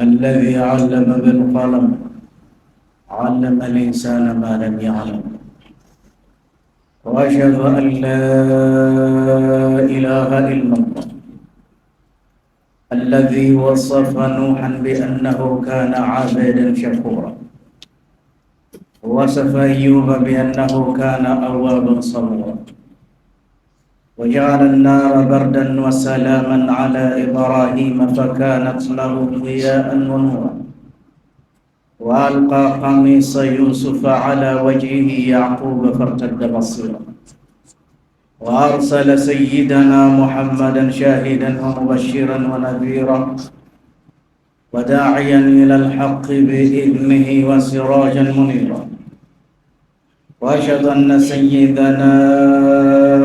الذي علم بالقلم علم الإنسان ما لم يعلم وأشهد أن لا إله إلا الله الذي وصف نوحا بأنه كان عابدا شكورا ووصف أيوب بأنه كان أوابا صبورا وجعل النار بردا وسلاما على إبراهيم فكانت له ضياء ونورا وألقى قميص يوسف على وجهه يعقوب فارتد بصيرا وأرسل سيدنا محمدا شاهدا ومبشرا ونذيرا وداعيا إلى الحق بإذنه وسراجا منيرا وأشهد أن سيدنا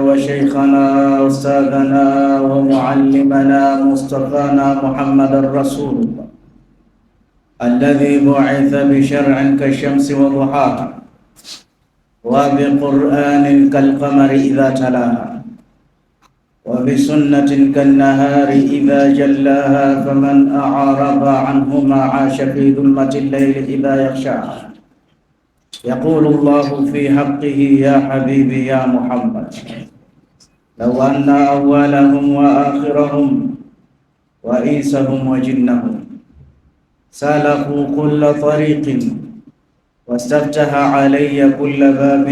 وشيخنا أستاذنا ومعلمنا مصطفانا محمد رسول الله الذي بعث بشرع كالشمس وضحاها وبقرآن كالقمر إذا تلاها وبسنة كالنهار إذا جلاها فمن أعرض عنهما عاش في ظلمة الليل إذا يغشاها يقول الله في حقه يا حبيبي يا محمد لو أن أولهم وآخرهم وإنسهم وجنهم سلكوا كل طريق واستفتح علي كل باب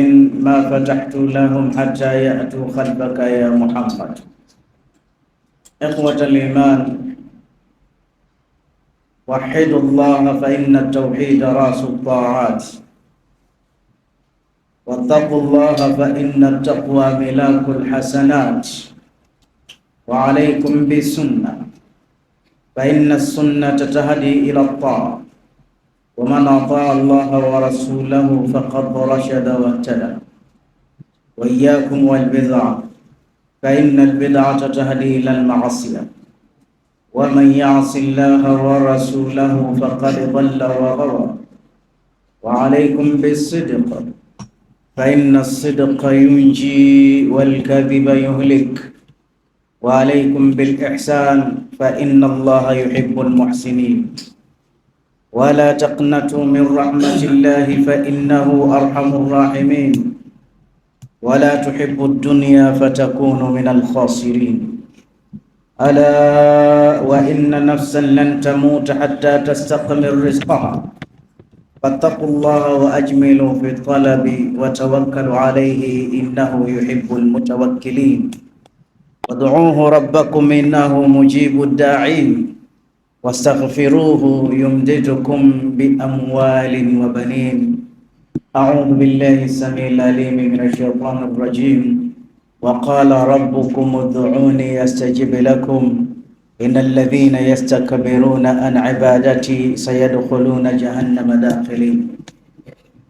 ما فتحت لهم حتى يأتوا خلفك يا محمد. إخوة الإيمان، وحدوا الله فإن التوحيد رأس الطاعات، واتقوا الله فإن التقوى ملاك الحسنات، وعليكم بالسنة فإن السنة تهدي إلى الطاعة، ومن أطاع الله ورسوله فقد رشد واهتدى. وإياكم والبدعة فإن البدعة تهدي إلى المعصية، ومن يعص الله ورسوله فقد ضل وغوى. وعليكم بالصدق فإن الصدق ينجي والكذب يهلك. وعليكم بالإحسان فإن الله يحب المحسنين. ولا تقنطوا من رحمة الله فإنه أرحم الراحمين. ولا تحبوا الدنيا فتكونوا من الخاسرين. ألا وإن نفسا لن تموت حتى تستكمل رزقها، فاتقوا الله وأجملوا في الطلب وتوكلوا عليه إنه يحب المتوكلين. وادعوه ربكم إنه مجيب الداعين، واستغفروه يمددكم بأموال وبنين. أعوذ بالله السميع العليم من الشيطان الرجيم. وقال ربكم ادعوني أستجب لكم إن الذين يستكبرون عن عبادتي سيدخلون جهنم داخلين.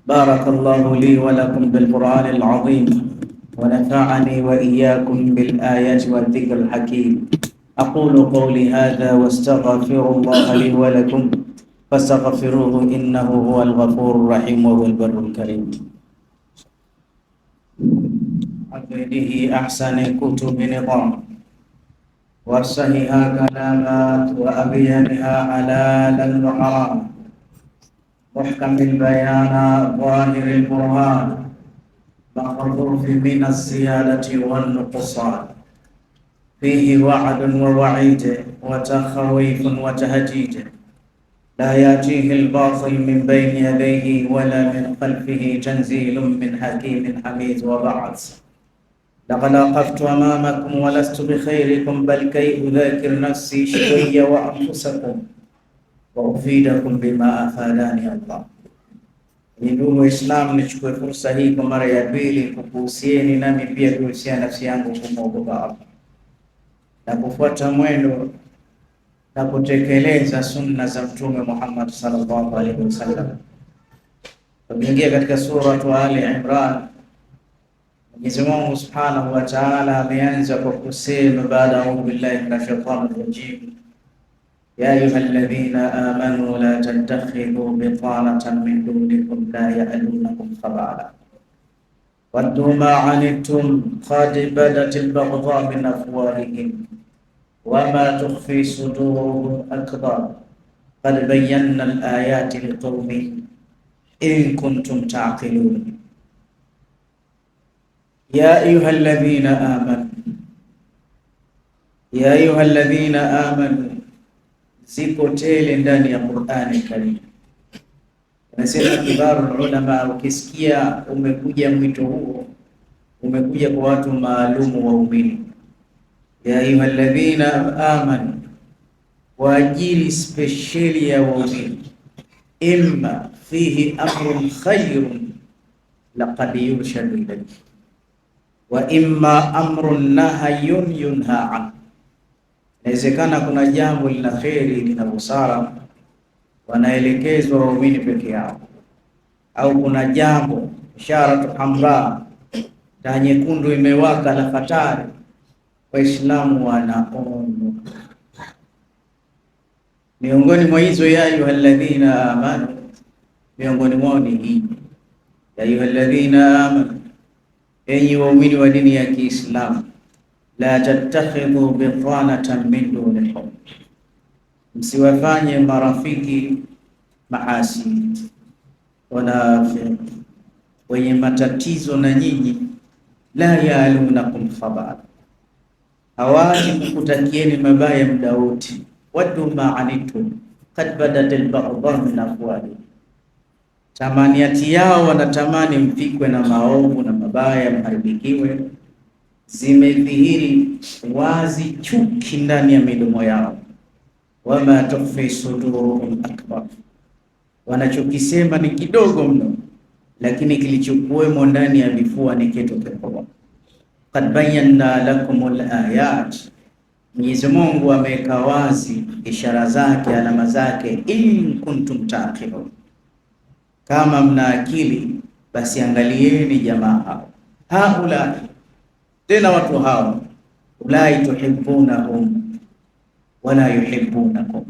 بارك الله لي ولكم بالقرآن العظيم، ونفعني وإياكم بالآيات والذكر الحكيم. أقول قولي هذا واستغفر الله لي ولكم فاستغفروه إنه هو الغفور الرحيم وهو البر الكريم. به أحسن كتب نظام، وأفصحها كلامات، وأبينها حلالا وحرام، محكم البيان ظاهر البرهان، مخذوف من الزيادة والنقصان، فيه وعد ووعيد وتخويف وتهديد، لا يأتيه الباطل من بين يديه ولا من خلفه، تنزيل من حكيم حميد. وبعد، لقد وقفت أمامكم ولست بخيركم، بل كي أذاكر نفسي شوية وأنفسكم وأفيدكم بما أفادني الله. Ndugu Waislamu, nichukue fursa hii kwa mara ya pili kukuhusieni nami pia kuhusia nafsi yangu kumwogopa Allah na kufuata mwendo na kutekeleza sunna za Mtume Muhammad sallallahu alaihi wasallam. Tukiingia katika suratu Ali Imran, Mwenyezi Mungu Subhanahu wa Ta'ala ameanza kwa kusema baada a'udhu billahi minash shaitanir rajim, ya ayyuhalladhina amanu la tattakhidhu bitanatan min dunikum la ya'lunakum khabala ودوا ما عنتم قد بدت البغضاء من أفواههم وما تخفي صدورهم أكبر قد بينا الآيات لقوم إن كنتم تعقلون يا أيها الذين آمنوا zipo tele ndani ya Qur'ani Karim. Nasema kibaru ulama, ukisikia umekuja mwito huo umekuja kwa watu maalumu waumini. Ya ayyuhalladhina amanu, kwa ajili speciali ya waumini. Imma fihi amrun khayrun laqad yurshadu ilayhi wa imma amrun nahyun yunha an. Inawezekana kuna jambo lina kheri lina busara wanaelekezwa waumini peke yao, au kuna jambo isharatu hamra, taa nyekundu imewaka la hatari, Waislamu wanaonwa. Miongoni mwa hizo ya ayyuhalladhina amanu, miongoni mwao ni hii ya ayyuhalladhina amanu, enyi waumini wa dini ya Kiislamu, la tattakhidhu bitanatan min dunikum, msiwafanye marafiki mahasidi, wanafiki, wenye matatizo na nyinyi. La yalunakum khabara, hawaji kukutakieni mabaya muda wote. Waddu ma anitum qad badat al-baghdha min afwahihim, tamaniati yao wanatamani mfikwe na maovu na mabaya, mharibikiwe. Zimedhihiri wazi chuki ndani ya midomo yao. Wama tukhfi suduruhum akbar, wanachokisema ni kidogo mno, lakini kilichokuwemo ndani ya vifua ni kitu kikubwa. Qad bayyana lakumul ayat, Mwenyezi Mungu ameweka wazi ishara zake, alama zake. In kuntum taqilun, kama mna akili basi angalieni jamaa hao. Haula, tena watu hao, ulai tuhibbunahum wala yuhibbunakum,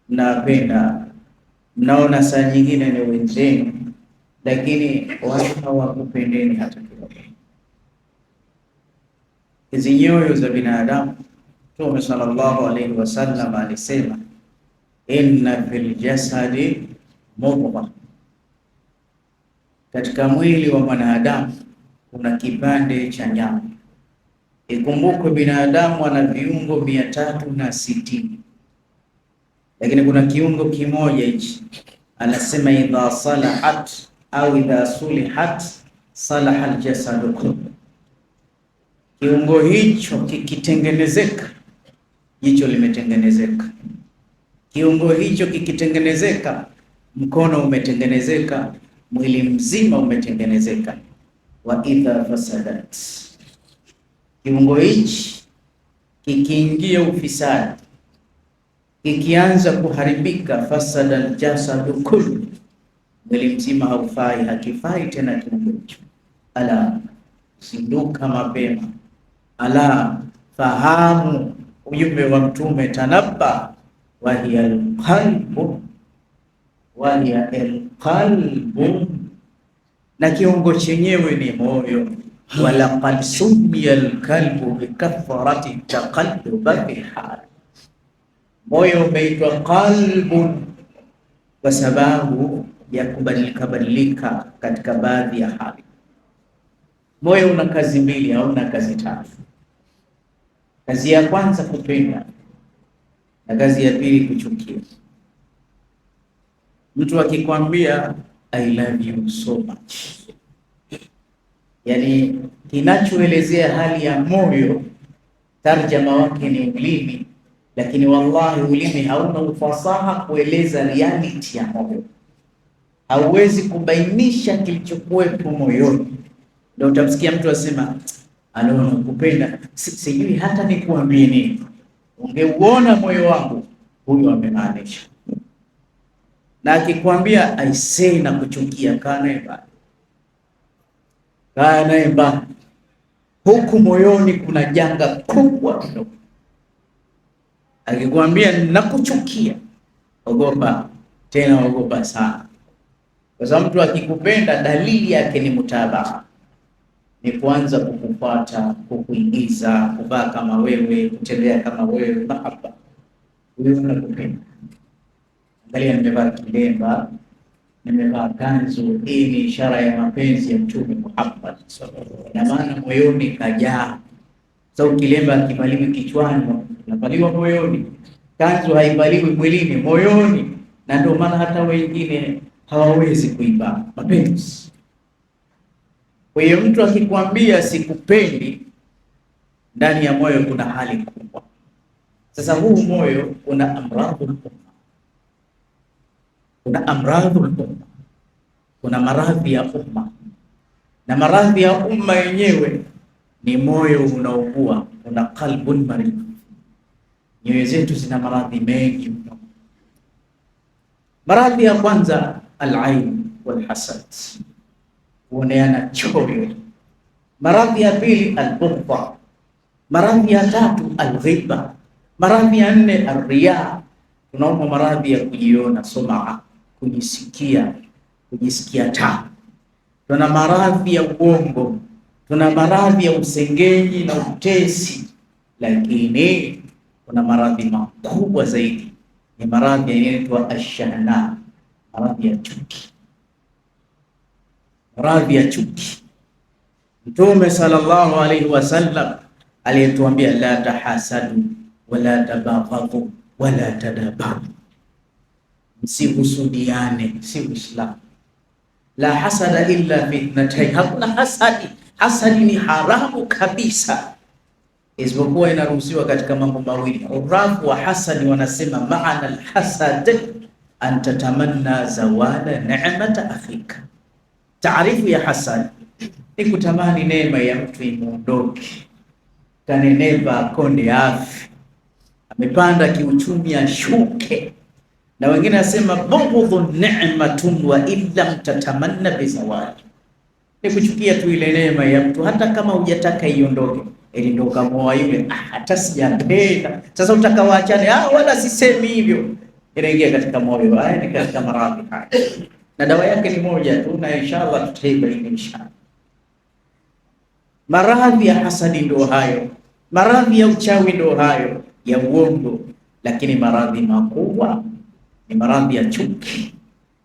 mnapenda, mnaona saa nyingine ni wenzenu, lakini wao hawakupendeni hata kidogo. Hizi nyoyo za binadamu, Mtume sallallahu alaihi wasallam alisema, inna fil jasadi mudghah, katika mwili wa mwanadamu kuna kipande cha nyama. Ikumbukwe binadamu ana viungo 360, lakini kuna kiungo kimoja hichi anasema idha salahat au idha sulihat salaha aljasadu kullu. Kiungo hicho kikitengenezeka, jicho limetengenezeka. Kiungo hicho kikitengenezeka, mkono umetengenezeka, mwili mzima umetengenezeka. Wa idha fasadat, kiungo hichi kikiingia ufisadi, kikianza kuharibika, fasada aljasadu kullu, mwili mzima haufai, hakifai tena kiungo hicho. Ala, zinduka mapema. Ala, fahamu ujumbe wa Mtume, tanabba, wahiya alqalbu, wahiya alqalbu, na kiungo chenyewe ni moyo. Walaqad sumiya alqalbu bikathrati taqalluba fi hal, moyo umeitwa qalbun kwa sababu ya kubadilika badilika katika baadhi ya hali. Moyo una kazi mbili au una kazi tatu. Kazi ya kwanza kupenda, na kazi ya pili kuchukia. Mtu akikwambia I love you so much, yani kinachoelezea hali ya moyo, tarjama wake ni ulimi, lakini wallahi ulimi hauna ufasaha kueleza reality ya moyo. Hauwezi kubainisha kilichokuwepo moyoni. Ndio utamsikia mtu asema nakupenda, sijui hata nikuambie nini, ungeuona moyo wangu, huyo amemaanisha. Na akikwambia I say na kuchukia, kaa naye mbali, huku moyoni kuna janga kubwa mno. Akikwambia nakuchukia, ogopa, tena ogopa sana, kwa sababu mtu akikupenda dalili yake ni mutabaa. ni kuanza kukufuata, kukuigiza, kuvaa kama wewe, kutembea kama wewe. Mahaba, huyo unakupenda. Angalia, nimevaa kilemba, nimevaa kanzu. Hii ni ishara ya mapenzi ya Mtume Muhammad. Na maana moyoni kajaa. Sababu kilemba hakivaliwi kichwani, kinavaliwa moyoni. Kanzu haivaliwi mwilini, moyoni. Na ndio maana hata wengine hawawezi kuiba mapenzi. Kwa hiyo mtu akikwambia sikupendi, ndani ya moyo kuna hali kubwa. Sasa huu moyo una amradhul umma, kuna amradhul umma, kuna maradhi ya umma, na maradhi ya umma yenyewe ni moyo unaougua, una qalbun marid. Nyoyo zetu zina maradhi mengi mno. Maradhi ya kwanza al-ain wal hasad, kuoneana choyo. Maradhi ya pili al-bughda. Maradhi ya tatu al-ghiba. Maradhi ya nne al-riya. Tunaona maradhi ya kujiona, sumaa, kujisikia taa. Tuna maradhi ya uongo, tuna maradhi ya usengenyi na utesi, lakini kuna maradhi makubwa zaidi, ni maradhi yanayoitwa ashahna, maradhi ya chuki. Maradhi ya chuki, Mtume sallallahu alaihi wasallam aliyetuambia la tahasadu wala tabaghadhu wala tadabaru, msihusudiane, si Uislamu. La hasada illa fi ithnatayn, hakuna hasadi. Hasadi ni haramu kabisa, isipokuwa inaruhusiwa katika mambo mawili. Urafu wa hasadi wanasema maana alhasad an tatamanna zawala ni'mata akhika. Taarifu ya hasad ni kutamani neema ya mtu imuondoke. Kaneneva konde afi, amepanda kiuchumi ashuke. Na wengine nasema bughdhu ni'matun wa illam tatamanna bizawali, ni kuchukia tu ile neema ya mtu hata kama hujataka iondoke. Ili ndio kama yule hata sijapenda, sasa utakawaachane. Wala sisemi hivyo, inaingia katika moyo. Haya ni katika maradhi haya, na dawa yake ni moja tu, na inshallah tutaibaini inshallah. Maradhi ya hasadi ndio hayo, maradhi ya uchawi ndio hayo, ya uongo. Lakini maradhi makubwa ni maradhi ya chuki.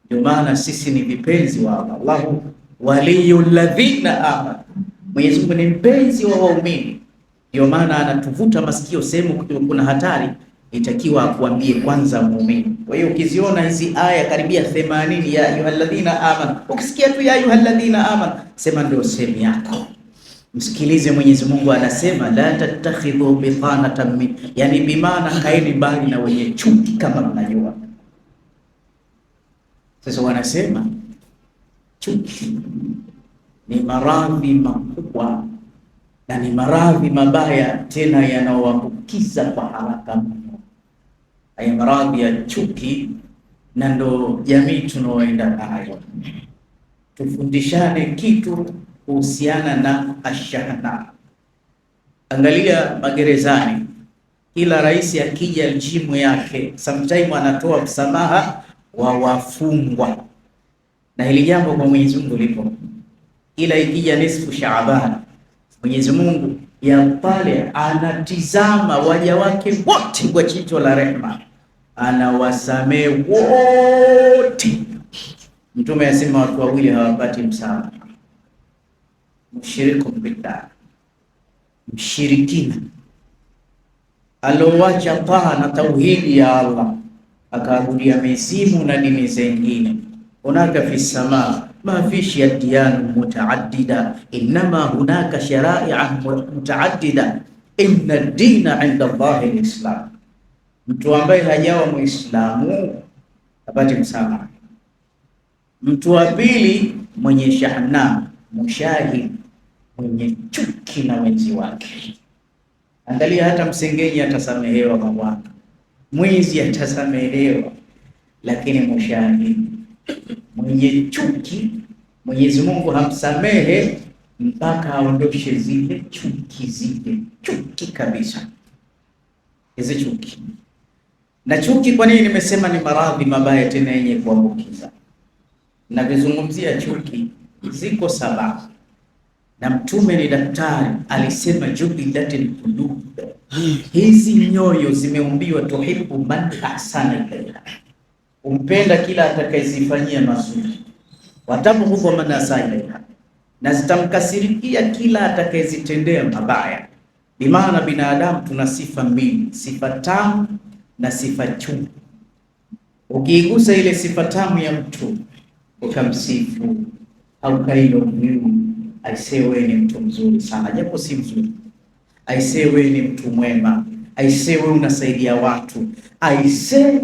Ndio maana sisi ni vipenzi wa Allah. Allahu waliyul ladhina amanu, Mwenyezi Mungu ni mpenzi wa waumini. Ndio maana anatuvuta masikio sehemu kuna hatari, itakiwa akuambie kwanza muumini. Kwa hiyo ukiziona hizi aya karibia 80 ya ayyuhalladhina amanu, ukisikia tu ya ayyuhalladhina amanu, sema ndio sehemu yako. Msikilize Mwenyezi Mungu anasema la tattakhidhu bitanatan min, yani bimaana kaeni mbali na wenye chuki kama mnajua. Sasa wanasema chuki ni maradhi makubwa na ni maradhi mabaya, tena yanaoambukiza kwa haraka mno. Haya maradhi ya chuki, na ndo jamii tunaoenda nayo. Tufundishane kitu kuhusiana na ashahna. Angalia magerezani, kila rais akija jimu yake sometime anatoa msamaha wa wafungwa, na hili jambo kwa Mwenyezi Mungu lipo. Ila ikija nisfu Shaaban, Mwenyezi Mungu ya pale anatizama waja wake wote kwa jicho la rehema, anawasamee wote. Mtume asema watu wawili hawapati msamaha: mushiriku billah, mshirikina alowacha taa na tauhidi ya Allah akaabudia mizimu na dini zingine. Hunaka fi samaa ma fish yadiyan mutaaddida inma hunaka shara'i'a mutaaddida inna ad-dina 'inda Allahi al-Islam. Mtu ambaye hajawa Muislamu apate msamaha. Mtu wa pili mwenye shahna, mushahid, mwenye chuki na wenzi wake. Angalia, hata msengenyi atasamehewa kwa Bwana, mwizi atasamehewa, lakini mushahid, mwenye chuki, Mwenyezi Mungu hamsamehe mpaka aondoshe zile chuki kabisa, hizi chuki. Na chuki, kwa nini nimesema ni maradhi mabaya tena yenye kuambukiza? Na kuzungumzia chuki, ziko sababu. na Mtume ni daktari, alisema jubilatil qulub, hizi nyoyo zimeumbiwa tuhibu man ahsana ilaiha, umpenda kila atakayezifanyia mazuri, watabghudhu man asaa ilaiha, na zitamkasirikia kila atakayezitendea mabaya. Bimaana binadamu tuna sifa mbili, sifa tamu na sifa chungu. Ukiigusa ile sifa tamu ya mtu ukamsifu au kailo aisee, wewe ni mtu mzuri sana, japo si mzuri. Aisee, wewe ni mtu mwema. Aisee, wewe unasaidia watu. Aisee,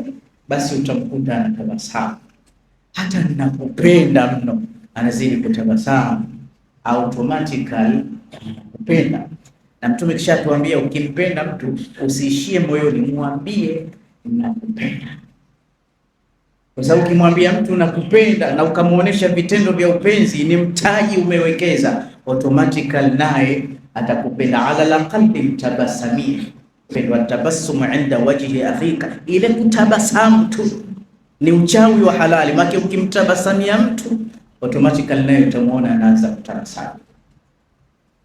basi utamkuta anatabasamu. Hata ninakupenda mno, anazidi kutabasamu, automatically kupenda. Na Mtume kisha tuambia, ukimpenda mtu usiishie moyoni, mwambie nakupenda. Kwa sababu ukimwambia mtu nakupenda na ukamuonesha vitendo vya upenzi, ni mtaji umewekeza, automatically naye atakupenda. Ala la qalbi tabasamia, wa tabassum inda wajhi akhika, ile kutabasamu tu ni uchawi wa halali. Maki ukimtabasamia mtu automatically naye utamuona anaanza kutabasamu.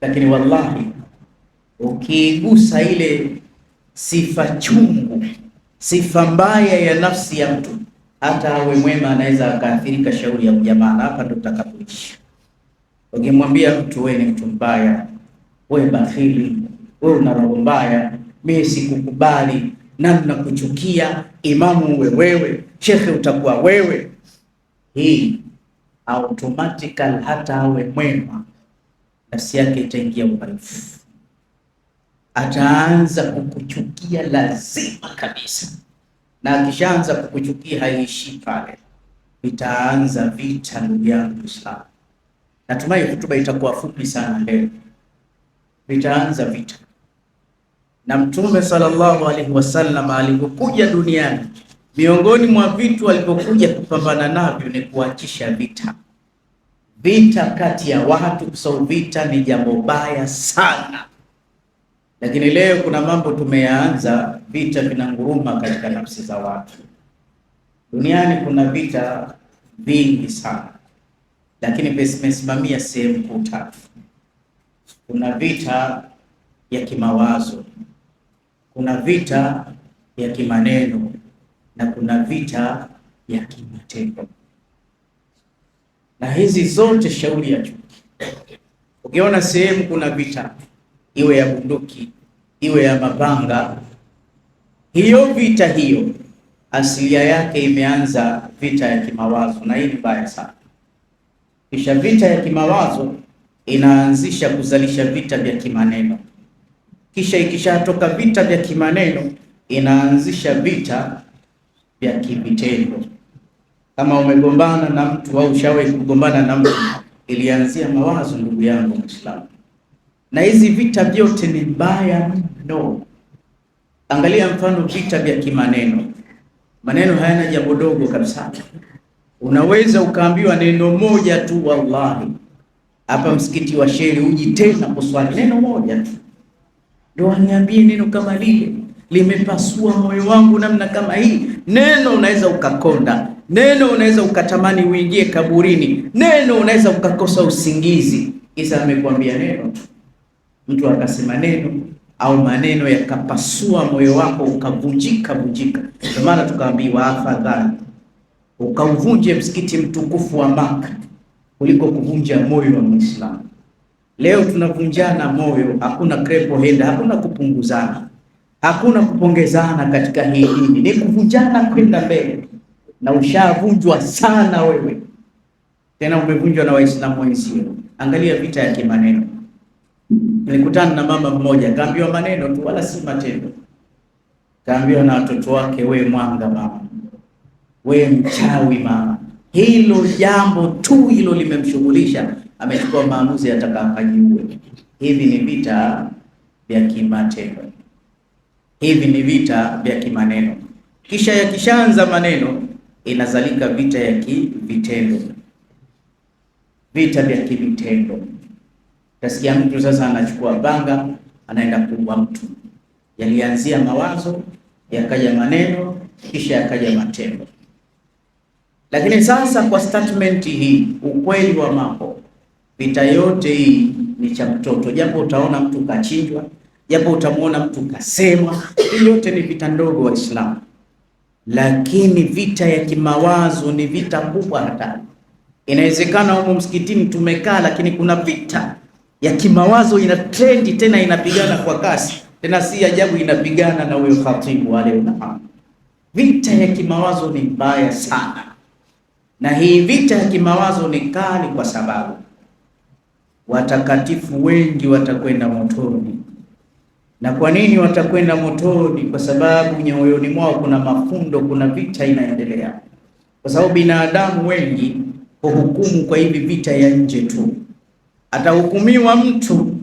Lakini wallahi ukigusa ile sifa chungu, sifa mbaya ya nafsi ya mtu, hata awe mwema anaweza akaathirika shauri ya ujamaa. Hapa ndo tutakapoishi. Ukimwambia mtu wewe ni mtu mbaya, wewe bakhili, wewe una roho mbaya, mimi sikukubali na ninakuchukia, imamu uwe wewe, shekhe utakuwa wewe, hii automatically hata awe mwema nafsi yake itaingia udhaifu, ataanza kukuchukia lazima kabisa. Na akishaanza kukuchukia haishi pale, itaanza vita. Ndugu yangu sana, natumai hotuba itakuwa fupi sana leo. Vitaanza vita. Na Mtume sallallahu alaihi wasallam alipokuja duniani, miongoni mwa vitu alipokuja kupambana navyo ni kuachisha vita. Vita kati ya watu, kwa sababu vita ni jambo baya sana. Lakini leo kuna mambo tumeyaanza, vita vinanguruma katika nafsi za watu. Duniani kuna vita vingi sana, lakini vimesimamia sehemu kuu tatu. Kuna vita ya kimawazo, kuna vita ya kimaneno, na kuna vita ya kimatendo. Na hizi zote shauri ya chuki. Ukiona sehemu kuna vita, iwe ya bunduki, iwe ya mapanga, hiyo vita hiyo asilia yake imeanza vita ya kimawazo, na hii ni mbaya sana. Kisha vita ya kimawazo inaanzisha kuzalisha vita vya kimaneno, kisha ikishatoka vita vya kimaneno inaanzisha vita vya kivitendo. Kama umegombana na mtu au ushawahi kugombana na mtu, ilianzia mawazo, ndugu yangu Muislamu. Na hizi vita vyote ni mbaya mno. Angalia mfano vita vya kimaneno. Maneno hayana jambo dogo kabisa. Unaweza ukaambiwa neno moja tu, wallahi hapa msikiti wa Sheri uji tena kuswali, neno moja tu ndio aniambie neno kama lile limepasua moyo wangu namna kama hii. Neno unaweza ukakonda, neno unaweza ukatamani uingie kaburini, neno unaweza ukakosa usingizi, isa amekwambia neno tu. Mtu akasema neno au maneno yakapasua moyo wako ukavunjika. Kwa maana tukaambiwa afadhali ukauvunje msikiti mtukufu wa Maka kuliko kuvunja moyo wa Muislamu. Leo tunavunjana moyo, hakuna crepo henda, hakuna kupunguzana, hakuna kupongezana katika hii dini, ni kuvunjana kwenda mbele. Na ushavunjwa sana wewe, tena umevunjwa na Waislamu wenzio. Angalia vita ya kimaneno. Nilikutana na mama mmoja, kaambiwa maneno tu wala si matendo. Kaambiwa na watoto wake, we mwanga mama, we mchawi mama. Hilo jambo tu hilo limemshughulisha, amechukua maamuzi atakafanyiwe. Hivi ni vita vya kimatendo, hivi ni vita vya kimaneno. Kisha yakishaanza maneno inazalika vita ya kivitendo, vita vya kivitendo. Tasikia mtu sasa anachukua banga anaenda kuua mtu. Yalianzia mawazo, yakaja maneno, kisha yakaja matendo. Lakini sasa kwa statement hii, ukweli wa mambo, vita yote hii ni cha mtoto, japo utaona mtu kachinjwa, japo utamuona mtu kasemwa, yote ni vita ndogo Waislamu. Lakini vita ya kimawazo ni vita kubwa hatari. Inawezekana huko msikitini tumekaa, lakini kuna vita ya kimawazo ina trendi tena, inapigana kwa kasi tena, si ajabu inapigana na huyo khatibu wale. Unafahamu vita ya kimawazo ni mbaya sana, na hii vita ya kimawazo ni kali kwa sababu watakatifu wengi watakwenda motoni. Na kwa nini watakwenda motoni? Kwa sababu nyoyoni mwao kuna mafundo, kuna vita inaendelea. Kwa sababu binadamu wengi huhukumu kwa hivi vita ya nje tu. Atahukumiwa mtu,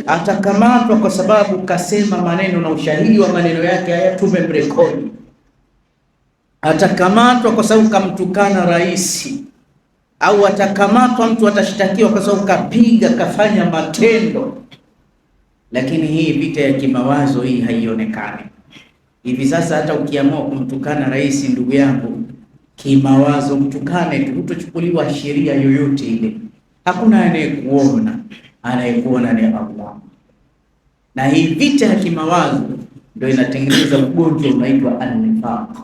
atakamatwa kwa sababu kasema maneno na ushahidi wa maneno yake haya tumemrekodi. Atakamatwa kwa sababu kamtukana rais, au atakamatwa mtu atashtakiwa kwa sababu kapiga, kafanya matendo. Lakini hii vita ya kimawazo hii haionekani. Hivi sasa hata ukiamua kumtukana rais, ndugu yangu, kimawazo mtukane tu, hutochukuliwa sheria yoyote ile. Hakuna anayekuona, anayekuona ni Allah. Na hii vita ya kimawazo ndio inatengeneza ugonjwa unaitwa an-nifaq,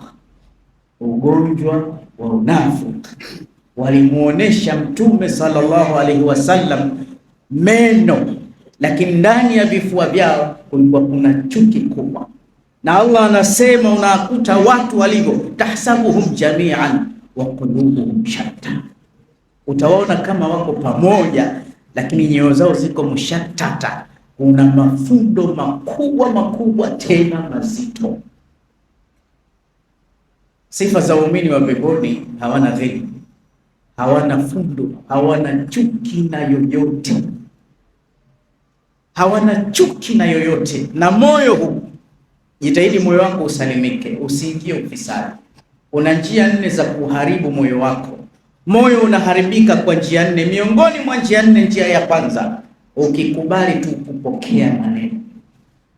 ugonjwa wa unafiki. Walimuonesha Mtume sallallahu alaihi wasallam meno, lakini ndani ya vifua vyao kulikuwa kuna chuki kubwa. Na Allah anasema, unakuta watu walivyo, tahsabuhum jami'an wa qulubuhum shatta, utawaona kama wako pamoja, lakini nyoyo zao ziko mushattata. Kuna mafundo makubwa tena mazito. Sifa za waumini wa peponi: hawana dhiki, hawana fundo, hawana chuki na yoyote, hawana chuki na yoyote. Na moyo huu, jitahidi moyo wako usalimike, usiingie ufisadi. Una njia 4 za kuharibu moyo wako. Moyo unaharibika kwa njia 4. Miongoni mwa njia 4, njia ya kwanza, ukikubali tu kupokea maneno.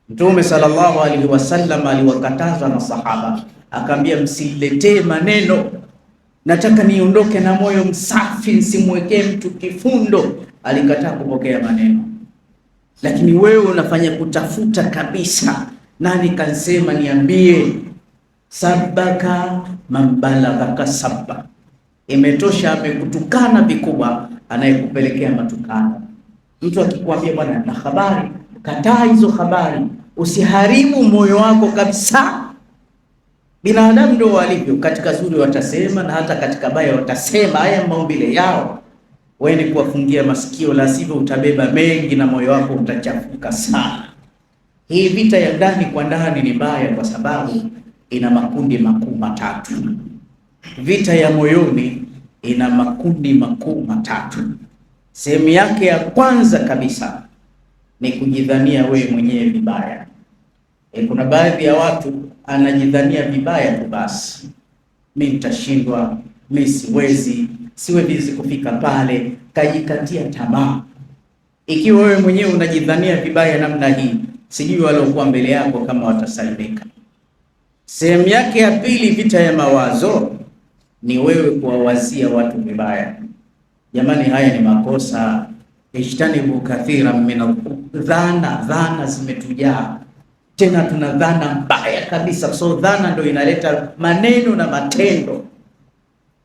Mtume sallallahu alaihi wasallam aliwakataza masahaba, akaambia msiletee maneno, nataka niondoke na moyo msafi, nisimwekee mtu kifundo. Alikataa kupokea maneno. Lakini wewe unafanya kutafuta kabisa, nani kansema niambie, sabaka mambalagaka sabba, imetosha, amekutukana vikubwa, anayekupelekea matukano. Mtu akikwambia bwana na habari, kataa hizo habari, usiharibu moyo wako kabisa. Binadamu ndio walivyo, katika zuri watasema na hata katika baya watasema, haya maumbile yao. Wewe ni kuwafungia masikio, la sivyo utabeba mengi na moyo wako utachafuka sana. Hii vita ya ndani kwa ndani ni mbaya kwa sababu ina makundi makuu matatu. Vita ya moyoni ina makundi makuu matatu. Sehemu yake ya kwanza kabisa ni kujidhania wewe mwenyewe vibaya. Kuna baadhi ya watu anajidhania vibaya tu, basi mimi nitashindwa, mimi siwezi kufika pale, kajikatia tamaa. Ikiwa wewe mwenyewe unajidhania vibaya namna hii, sijui waliokuwa mbele yako kama watasalimika. Sehemu yake ya pili, vita ya mawazo, ni wewe kuwawazia watu vibaya. Jamani, haya ni makosa. Ijtanibu kathiran min dhana zimetujaa, tena tuna dhana mbaya kabisa. So dhana ndio inaleta maneno na matendo.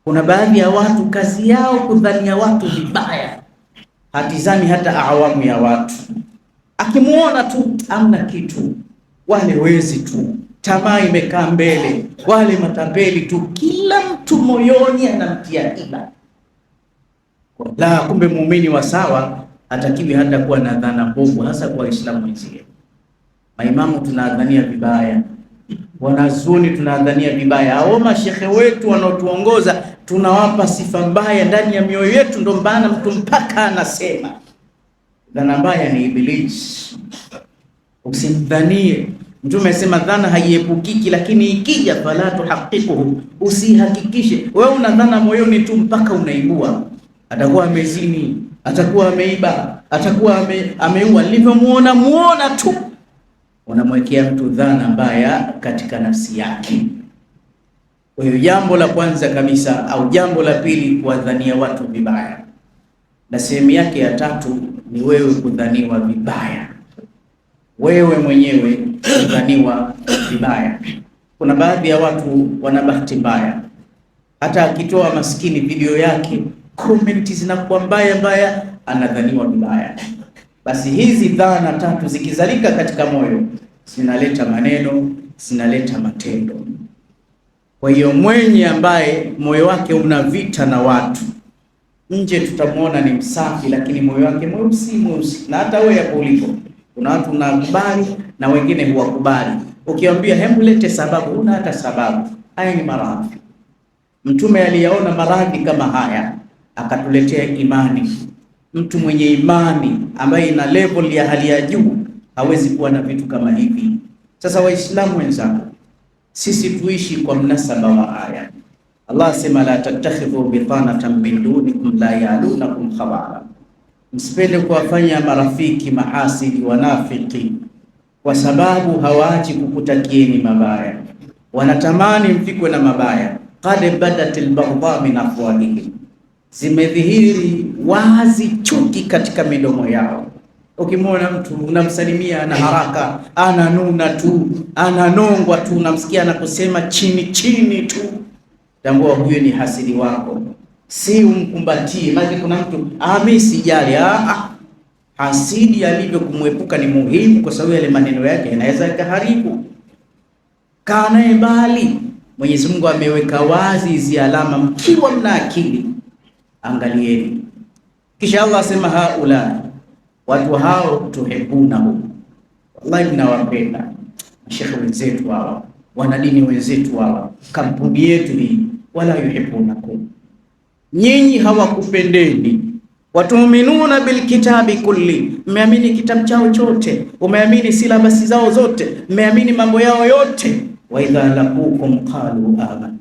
Kuna baadhi ya watu kazi yao kudhania watu vibaya, hatizani hata awamu ya watu. Akimuona tu amna kitu, wale wezi tu, tamaa imekaa mbele, wale matapeli tu, kila mtu moyoni anamtia ila. La, kumbe muumini wa sawa hatakiwi hata kuwa na dhana mbovu, hasa kwa Waislamu wenzie. Maimamu tunadhania vibaya, wanazuoni tunadhania vibaya, au mashehe wetu wanaotuongoza tunawapa sifa mbaya ndani ya mioyo yetu. Ndio maana mtu mpaka anasema dhana mbaya ni Ibilisi. Usimdhanie. Mtume amesema dhana haiepukiki, lakini ikija fala tuhaqiquhu, usihakikishe. Wewe una dhana moyoni tu mpaka unaibua, atakuwa amezini, atakuwa ameiba, atakuwa ameua. Nilivyomuona tu unamwekea mtu dhana mbaya katika nafsi yake. Kwa hiyo jambo la kwanza kabisa, au jambo la pili, kuwadhania watu vibaya. Na sehemu yake ya tatu ni wewe kudhaniwa vibaya, wewe mwenyewe kudhaniwa vibaya. Kuna baadhi ya watu wana bahati mbaya, hata akitoa maskini video yake comment zinakuwa mbaya, anadhaniwa vibaya. Basi hizi dhana tatu zikizalika katika moyo, zinaleta maneno, zinaleta matendo. Kwa hiyo mwenye ambaye moyo wake una vita na watu, nje tutamwona ni msafi, lakini moyo wake mweusi. Na hata wewe hapo ulipo, kuna watu unakubali na wengine huwakubali. Ukiambia hebu lete sababu, huna hata sababu. Haya ni maradhi. Mtume aliyaona maradhi kama haya, akatuletea imani. Mtu mwenye imani ambaye ina level ya hali ya juu hawezi kuwa na vitu kama hivi. Sasa Waislamu wenzangu, sisi tuishi kwa mnasaba wa aya. Allah sema la tattakhidhu bitanatan min dunikum la yalunakum khabala, msipende kuwafanya marafiki mahasidi wanafiki, kwa sababu hawaji kukutakieni mabaya, wanatamani mfikwe na mabaya. Qad badatil baghdha min afwahihim, zimedhihiri wazi chuki katika midomo yao. Ukimwona mtu unamsalimia na haraka, ananuna tu, ananongwa tu, unamsikia anakusema chini tu, tambua huyo ni hasidi wako, si umkumbatie. Maana kuna mtu mimi sijali. Hasidi alivyo kumwepuka ni muhimu, kwa sababu yale maneno yake yanaweza yakaharibu. Kaa naye mbali. Mwenyezi Mungu ameweka wazi hizi alama, mkiwa mna akili angalieni. Kisha Allah asema haula, watu hao tuhibunahu, wallahi mnawapenda. Mashekhe wenzetu hawa, wanadini wenzetu hawa, kampuni yetu hii, wala yuhibunakum, nyinyi hawakupendeni. Watuminuna bilkitabi kulli, mmeamini kitabu chao chote, umeamini silabasi zao zote, mmeamini mambo yao yote. Wa idha laqukum qalu amanna,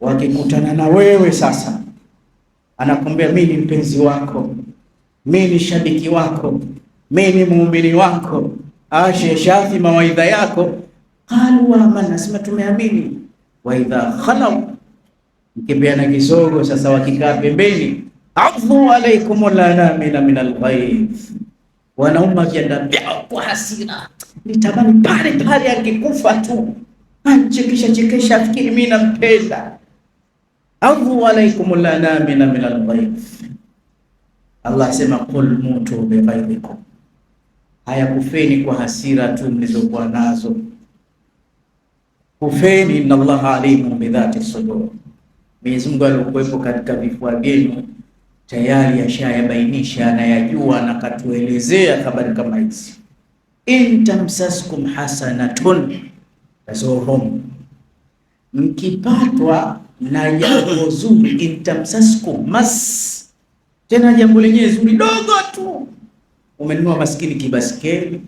wakikutana na wewe sasa anakuambia mimi ni mpenzi wako, mimi ni shabiki wako, mimi ni muumini wako, shafi mawaidha yako. Qalu amanna, sema tumeamini. Wa idha khalau, mkipeana kisogo sasa, wakikaa pembeni, afu alaikum lanamina min alghayth, wanauma vyanda vyao kwa hasira. Nitamani pale angekufa tu, anchekesha fikiri mimi nampenda. Afu alaikum lanamina min alghayth, Allah sema qul mutu bighayrikum, haya kufeni kwa hasira tu mlizokuwa nazo, kufeni. Inna Allaha alimun bidhati sudur, Mwenyezi Mungu alikuwepo katika vifua vyenu tayari, ashayabainisha, anayajua, na katuelezea habari kama hizi. In tamsaskum hasanatun tazuhum, mkipatwa na jambo zuri, in tamsaskum mas, tena jambo lenyewe zuri dogo tu. Umenunua maskini kibaskeli,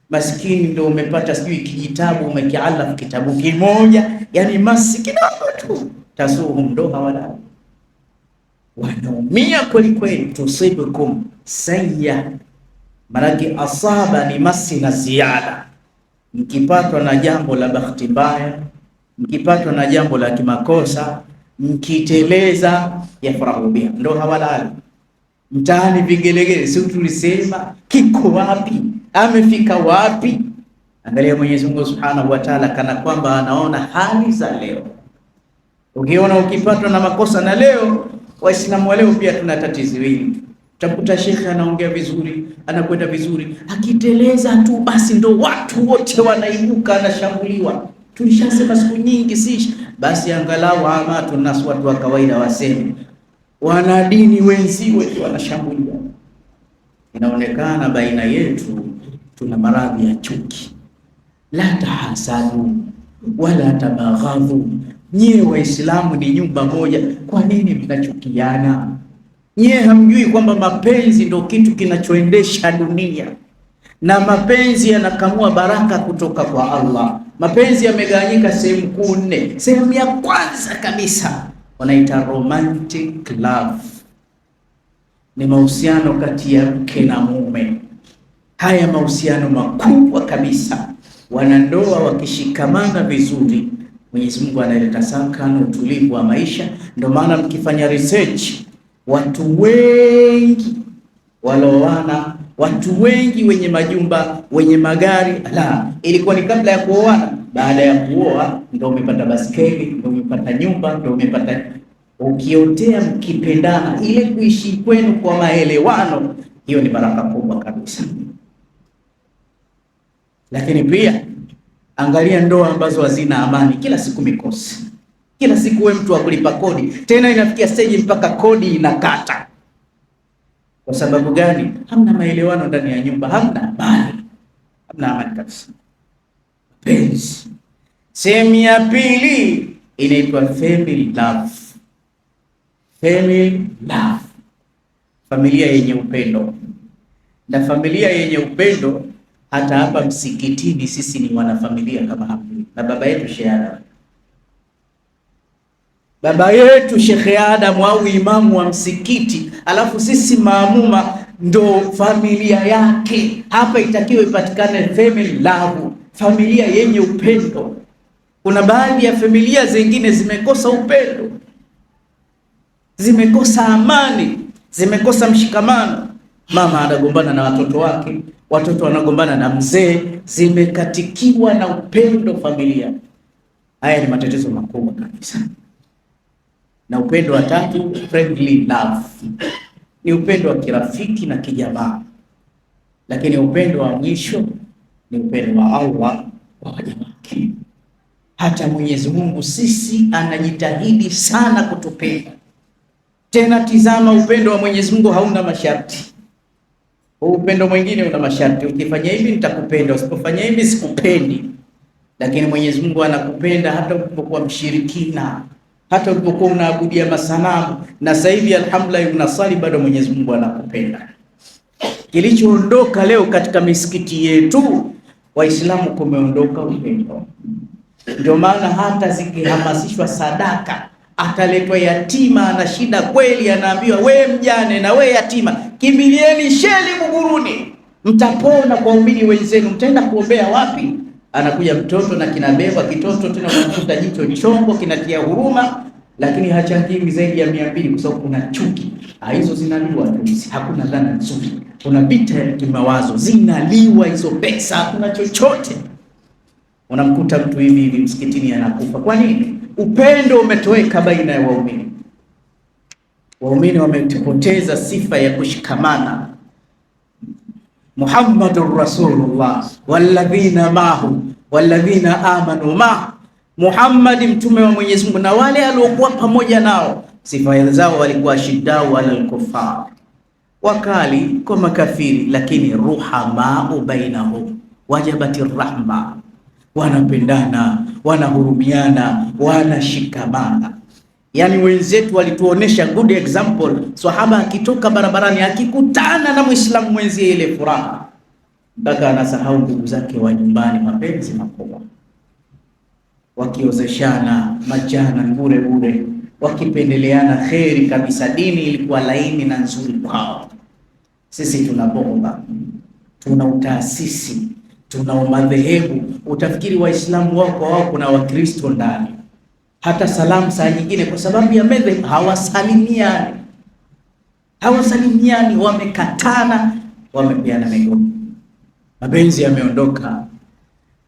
maskini ndio umepata sijui kijitabu, umekialafu kitabu kimoja, yani masi kidogo tu, tazuhum, ndo hawala, wanaumia kweli kweli. Tusibukum sayya, maraki asaba ni masi na ziada. Mkipatwa na jambo la bahati mbaya, mkipatwa na jambo la kimakosa, mkiteleza, yafrahu biha, ndo hawalali mtaani vigelegele. Si tulisema kiko wapi, amefika wapi? Angalia Mwenyezi Mungu Subhanahu wa Ta'ala, kana kwamba anaona hali za leo. Ukiona ukipatwa na makosa, na leo Waislamu wa leo pia tuna tatizo hili. Utakuta shekhe anaongea vizuri, anakwenda vizuri, akiteleza tu basi ndo watu wote wanaibuka, anashambuliwa. Tulishasema siku nyingi, si basi angalau amatu nas, watu wa kawaida waseme, wanadini wenziwe wanashambuliwa. Inaonekana baina yetu tuna maradhi ya chuki. La tahasadu wala tabaghadhu, nyie Waislamu ni nyumba moja, kwa nini mnachukiana? Nyie hamjui kwamba mapenzi ndio kitu kinachoendesha dunia, na mapenzi yanakamua baraka kutoka kwa Allah. Mapenzi yamegawanyika sehemu kuu nne. Sehemu ya kwanza kabisa wanaita romantic love, ni mahusiano kati ya mke na mume. Haya mahusiano makubwa kabisa, wanandoa wakishikamana vizuri, Mwenyezi Mungu analeta sakana, utulivu wa maisha. Ndio maana mkifanya research, watu wengi waloana, watu wengi wenye majumba, wenye magari. La, ilikuwa ni kabla ya kuoana. Baada ya kuoa ndio umepata baskeli, ndio umepata nyumba, ndio umepata. Ukiotea mkipendana, ile kuishi kwenu kwa maelewano, hiyo ni baraka kubwa kabisa. Lakini pia angalia ndoa ambazo hazina amani, kila siku mikosi, kila siku wewe mtu wa kulipa kodi, tena inafikia stage mpaka kodi inakata. Kwa sababu gani? Hamna maelewano ndani ya nyumba, hamna amani, hamna amani kabisa. Penzi. Sehemu ya pili inaitwa family love. Family love, familia yenye upendo. Na familia yenye upendo, hata hapa msikitini sisi ni wanafamilia kama hapa. Na baba yetu Sheikh Adam, baba yetu Sheikh Adam au imamu wa msikiti, alafu sisi maamuma ndo familia yake. Hapa itakiwa ipatikane family love, familia yenye upendo. Kuna baadhi ya familia zingine zimekosa upendo, zimekosa amani, zimekosa mshikamano. Mama anagombana na watoto wake, watoto wanagombana na mzee, zimekatikiwa na upendo familia. Haya ni matatizo makubwa kabisa. Na upendo wa tatu, friendly love, ni upendo wa kirafiki na kijamaa. Lakini upendo wa mwisho ni upendo wa Allah wa waja wake. Hata Mwenyezi Mungu sisi anajitahidi sana kutupenda. Tena tizama, upendo wa Mwenyezi Mungu hauna masharti. Upendo mwingine una masharti, ukifanya hivi nitakupenda, usipofanya hivi sikupendi. Lakini Mwenyezi Mungu anakupenda hata ulipokuwa mshirikina, hata ulipokuwa unaabudia masanamu, na sasa hivi alhamdulillah unasali, bado Mwenyezi Mungu anakupenda. Kilichoondoka leo katika misikiti yetu Waislamu, kumeondoka upendo. Ndio maana hata zikihamasishwa sadaka, ataletwa yatima ana shida kweli, anaambiwa we mjane na we yatima, kimbilieni Sheli Buguruni, mtapona. Kwa umini wenzenu mtaenda kuombea wapi? Anakuja mtoto na kinabeba kitoto, tena unakuta jicho chongo kinatia huruma, lakini hachangiwi zaidi ya 200 kwa sababu kuna chuki. Hizo zinaliwa tu, hakuna dhana nzuri, kuna vita ya kimawazo, zinaliwa hizo pesa, hakuna chochote. Unamkuta mtu hivi hivi msikitini anakufa. Kwa nini? Upendo umetoweka baina ya waumini. Waumini wametupoteza sifa ya kushikamana. Muhammadur Rasulullah walladhina ma'ahu walladhina amanu ma. Muhammad mtume wa Mwenyezi Mungu na wale aliokuwa pamoja nao, sifa zao walikuwa shiddau alal kufar, wakali kwa makafiri, lakini ruhama bainahum, wajabatir rahma, wanapendana, wanahurumiana, wanashikamana. Yani wenzetu walituonesha good example. Sahaba akitoka barabarani akikutana na Muislamu mwenzie, ile furaha mpaka anasahau ndugu zake wa nyumbani, mapenzi makubwa, wakiozeshana majana bure bure, wakipendeleana kheri kabisa. Dini ilikuwa laini na nzuri kwao. Sisi tuna bomba, tuna utaasisi, tuna madhehebu. Utafikiri Waislamu wao kuna Wakristo ndani. Hata salamu saa nyingine kwa sababu ya madhehebu hawasalimiani, wamekatana, wamepeana mikono. Mapenzi yameondoka.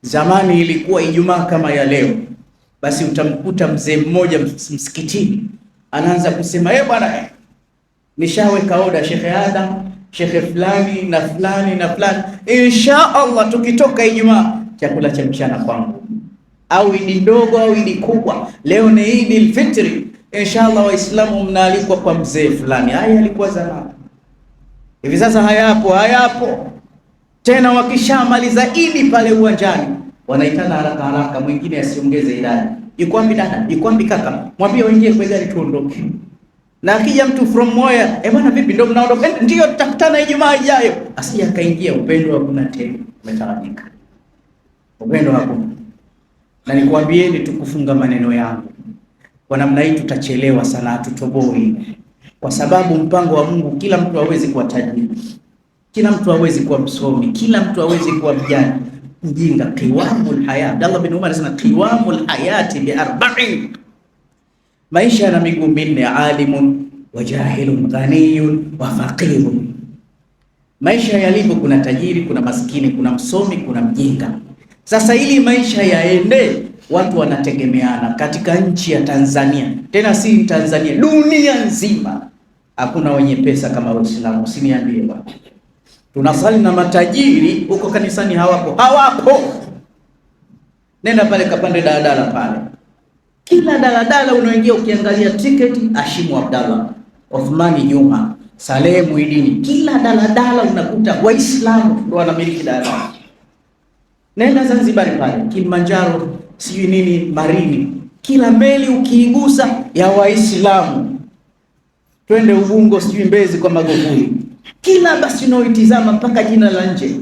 Zamani ilikuwa Ijumaa kama ya leo, basi utamkuta mzee mmoja msikitini anaanza kusema bwana, nishaweka oda Sheikh Adam, Sheikh fulani na fulani na fulani, insha Allah tukitoka Ijumaa chakula cha mchana kwangu, au idi ndogo au idi kubwa. Leo ni Idi al-Fitri, insha Allah Waislamu mnaalikwa kwa mzee fulani. Haya alikuwa zamani, hivi sasa hayapo tena. Wakishamaliza idi pale uwanjani wanaitana haraka haraka, mwingine asiongeze idadi. Yuko wapi dada? Yuko wapi kaka? Mwambie waingie kwa gari tuondoke. Na akija mtu from Moya, bwana vipi, ndio mnaondoka? Ndio, tutakutana Ijumaa ijayo. Asije akaingia. Upendo hakuna tena, umetawanyika. Upendo hakuna. Na nikwambieni tukufunga maneno yangu, kwa namna hii tutachelewa sana, hatutoboi. Kwa sababu mpango wa Mungu, kila mtu hawezi kuwa tajiri, kila mtu hawezi kuwa msomi, kila mtu hawezi kuwa mjinga. Qiwamul hayat, Abdullah bin Umar anasema qiwamul hayati bi arba'in, maisha yana miguu minne: alimun wa jahilun, ghaniyun wa faqirun. maisha yalivyo, kuna tajiri, kuna maskini, kuna msomi, kuna mjinga. Sasa ili maisha yaende, watu wanategemeana. Katika nchi ya Tanzania, tena si Tanzania, dunia nzima, hakuna wenye pesa kama Waislamu. Usiniambie bwana. Tunasali na matajiri huko kanisani, hawapo. Nenda pale kapande daladala pale, kila daladala unaoingia ukiangalia tiketi, Hashimu Abdallah, Othmani Juma, Saleh Muidini, kila daladala unakuta Waislamu ndio wanamiliki daladala. Nenda Zanzibar pale, Kilimanjaro, sijui nini, Marini, kila meli ukiigusa ya Waislamu. Twende Ubungo, sijui Mbezi kwa Magufuli, kila basi unaoitizama mpaka jina la nje,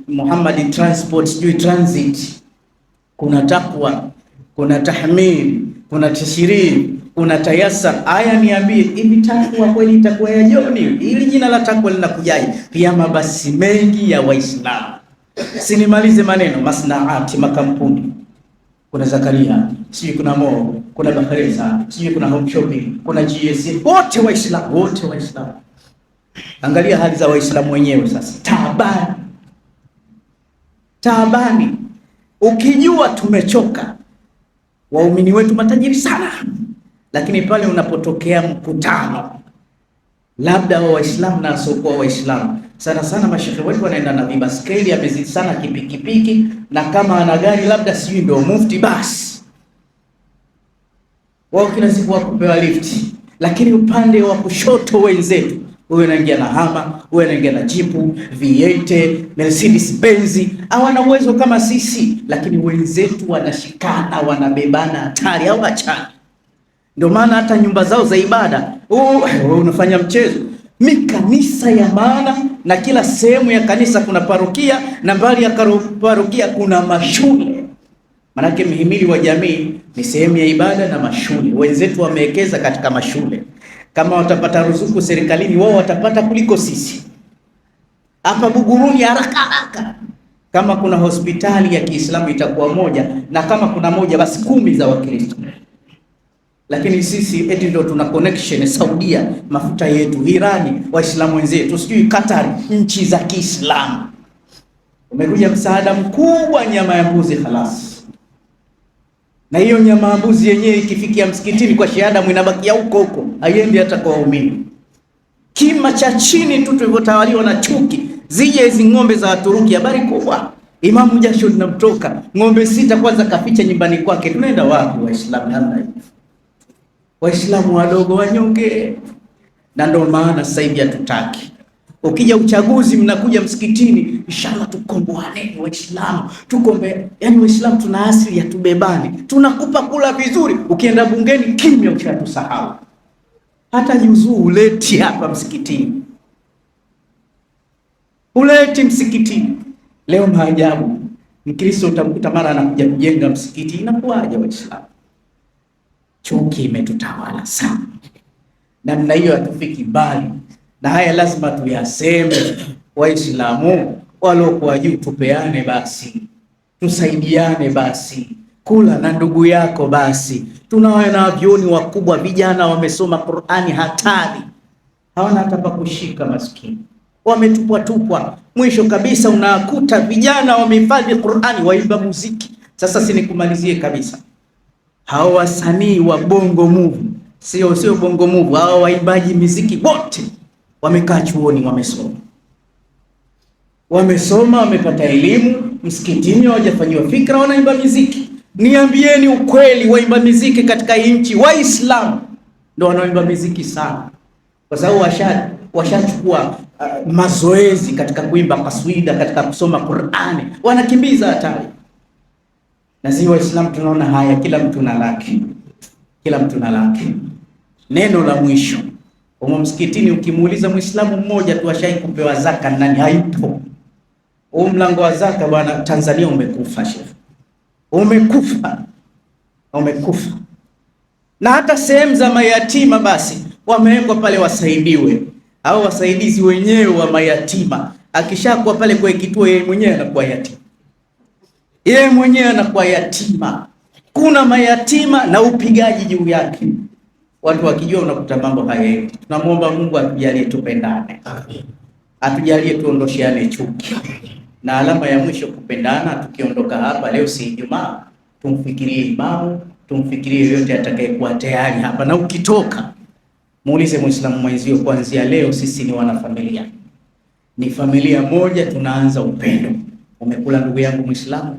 Muhammad Transport, sijui Transit, kuna Taqwa, kuna Tahmid, kuna Tashrir, kuna Tayassar. Haya, niambie, hivi Taqwa kweli itakuwa ya Joni? Ili jina la Taqwa linakujaje? Pia mabasi mengi ya Waislamu. Sinimalize maneno, masnaati, makampuni, kuna Zakaria, sijui kuna Mo, kuna Bakhresa, sijui kuna Home Shopping, kuna GS, wote Waislamu. Angalia hali za Waislamu wenyewe sasa, taabani. Ukijua tumechoka, waumini wetu matajiri sana, lakini pale unapotokea mkutano labda wa Waislamu na wasiokuwa Waislamu, sana mashehe wetu wanaenda na vibaskeli, amezidi sana kipikipiki, na kama ana gari labda sijui ndio mufti, basi wao kila siku wakupewa lifti. Lakini upande wa kushoto wenzetu, wewe unaingia na Hama, wewe unaingia na Jeep, V8, Mercedes Benz, hawana uwezo kama sisi, lakini wenzetu wanashikana, wanabebana hatari au achana. Ndio maana hata nyumba zao za ibada, unafanya mchezo. Kanisa ya maana, na kila sehemu ya kanisa kuna parokia, na mbali ya parokia kuna mashule. Manake mhimili wa jamii ni sehemu ya ibada na mashule. Wenzetu wamewekeza katika mashule. Kama watapata ruzuku serikalini, wao watapata kuliko sisi. Hapa Buguruni haraka. Kama kuna hospitali ya Kiislamu itakuwa moja, na kama kuna moja basi 10 za Wakristo. Lakini sisi eti ndio tuna connection Saudia, mafuta yetu, Irani, Waislamu wenzetu, sijui Qatar, nchi za Kiislamu. Umekuja msaada mkubwa, nyama ya mbuzi khalas. Na hiyo nyama ya mbuzi yenyewe ikifikia msikitini kwa shahada mwinabakia huko, haiendi hata kwa waumini. Kima cha chini tu tulivyotawaliwa na chuki, zije hizi ng'ombe za Waturuki, habari kubwa. Imamu jasho linamtoka, ng'ombe 6 kwanza kaficha nyumbani kwake. Tunaenda wapi Waislamu namna hiyo? Waislamu wadogo wanyonge. Na ndio maana sasa hivi hatutaki. Ukija uchaguzi mnakuja msikitini, inshallah tukomboane Waislamu, tukombe. Yani Waislamu tuna asili ya tubebani, tunakupa kula vizuri. Ukienda bungeni kimya, ushatusahau. Hata juzuu uleti hapa msikitini, uleti msikitini. Leo maajabu, Mkristo utamkuta mara anakuja kujenga msikiti. Inakuwaje Waislamu? Chuki imetutawala sana. Namna hiyo hatufiki mbali. Na haya lazima tuyaseme. Waislamu waliokuwa juu, tupeane basi, tusaidiane basi, kula na ndugu yako basi. Tunaona vyoni wakubwa, vijana wamesoma Qur'ani hatari, hawana hata pa kushika, maskini wametupwa. Mwisho kabisa unakuta vijana wamehifadhi Qur'ani, waimba muziki. Sasa sinikumalizie kabisa, hao wasanii wa bongo movie, sio bongo movie, hao waimbaji muziki wote wamekaa chuoni, wamesoma, wamepata elimu, msikitini hawajafanyiwa fikra, wanaimba muziki. Niambieni ukweli, waimba muziki katika nchi Waislamu ndio wanaimba muziki sana, kwa sababu washachukua mazoezi katika kuimba kaswida, katika kusoma Qur'ani, wanakimbiza hatari. Na sisi Waislamu tunaona haya, kila mtu na lake. Neno la mwisho, umo msikitini ukimuuliza Muislamu mmoja tu ashai kupewa zaka nani, haipo. Mlango wa zaka bwana, Tanzania umekufa shefu. Umekufa. Na hata sehemu za mayatima basi wamewekwa pale wasaidiwe, au wasaidizi wenyewe wa mayatima. Akishakuwa pale kwa kituo, yeye mwenyewe anakuwa yatima. Kuna mayatima na upigaji juu yake. Watu wakijua unakuta mambo haya. Tunamuomba Mungu atujalie tupendane. atujalie tuondosheane chuki, na alama ya mwisho kupendana. Tukiondoka hapa leo, si Ijumaa, tumfikirie imamu, tumfikirie yote atakayekuwa tayari hapa, na ukitoka muulize Muislamu mwenzio, kuanzia leo sisi ni wanafamilia, ni familia moja, tunaanza upendo. Umekula ndugu yangu Muislamu,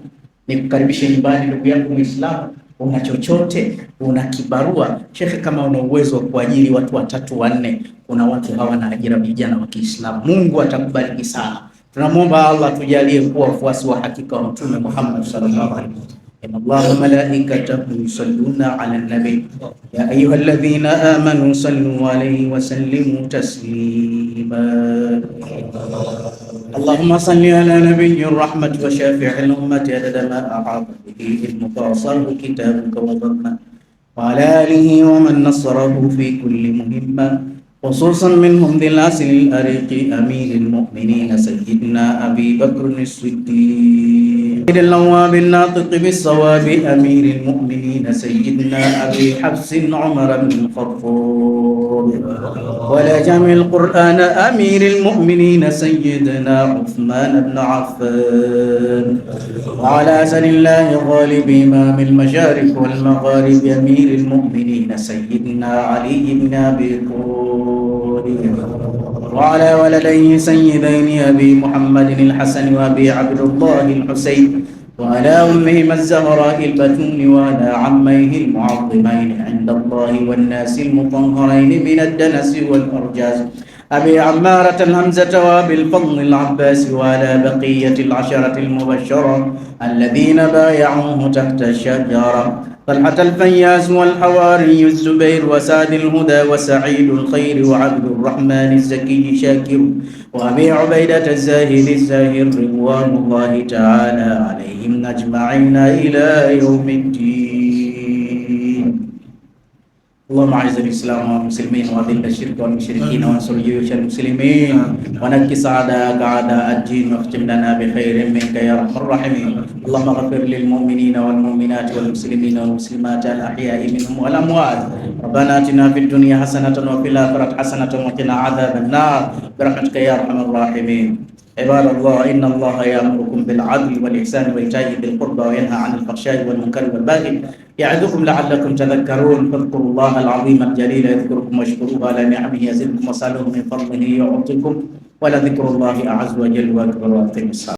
nikukaribishe nyumbani ndugu yangu Muislamu. Una chochote, una kibarua shekhe, kama una uwezo wa kuajiri watu 3 4, kuna watu hawana ajira, vijana wa Kiislamu. Mungu atakubariki sana. Tunamwomba Allah tujalie kuwa wafuasi wa hakika wa Mtume Muhammad sallallahu alaihi wasallam. Inna Allaha wa malaikatahu yusalluna ala nabi ya ayyuhalladhina amanu sallu alayhi wa sallimu taslima. Allahumma salli ala nabiyyir rahmati wa shafi'il ummati adada ma ahata bihi ilmuka wa sarhu kitabuka wa dhamma wa ala alihi wa man nasarahu fi kulli muhimma, خصوصا منهم ذي الأصل الأريق أمير المؤمنين سيدنا أبي بكر الصديق الأواب الناطق بالصواب أمير المؤمنين سيدنا أبي حفص عمر بن الخطاب، ولا جامع القرآن أمير المؤمنين سيدنا عثمان بن عفان، وعلى أسد الله غالب إمام المشارق والمغارب أمير المؤمنين سيدنا علي بن أبي طالب، وعلى ولديه سيدين أبي محمد الحسن وأبي عبد الله الحسين، وعلى أمهما الزهراء البتول، وعلى عميه المعظمين عند الله والناس المطهرين من الدنس والأرجاز أبي عمارة الهمزة وأبي الفضل العباس، وعلى بقية العشرة المبشرة الذين بايعوه تحت الشجرة، طلحة الفياس والحواري الزبير وسعد الهدى وسعيد الخير وعبد الرحمن الزكي شاكر، وأبي عبيدة الزاهد الزاهر رضوان الله تعالى عليهم أجمعين إلى يوم الدين. اللهم أعز الإسلام والمسلمين وأذل الشرك والمشركين وانصر جيوش المسلمين ونكس أعداءك أعداء الدين واختم لنا بخير منك يا أرحم الراحمين. اللهم اغفر للمؤمنين والمؤمنات والمسلمين والمسلمات الأحياء منهم والأموات. ربنا آتنا في الدنيا حسنة وفي الآخرة حسنة وقنا عذاب النار برحمتك يا أرحم الراحمين. عباد الله، إن الله يأمركم بالعدل والإحسان وإيتاء ذي القربى وينهى عن الفحشاء والمنكر والبغي يعظكم لعلكم تذكرون. فاذكروا الله العظيم الجليل يذكركم واشكروه على نعمه يزدكم واسألوه من فضله يعطكم ولذكر الله أعز وجل وأكبر. وأقيموا الصلاة.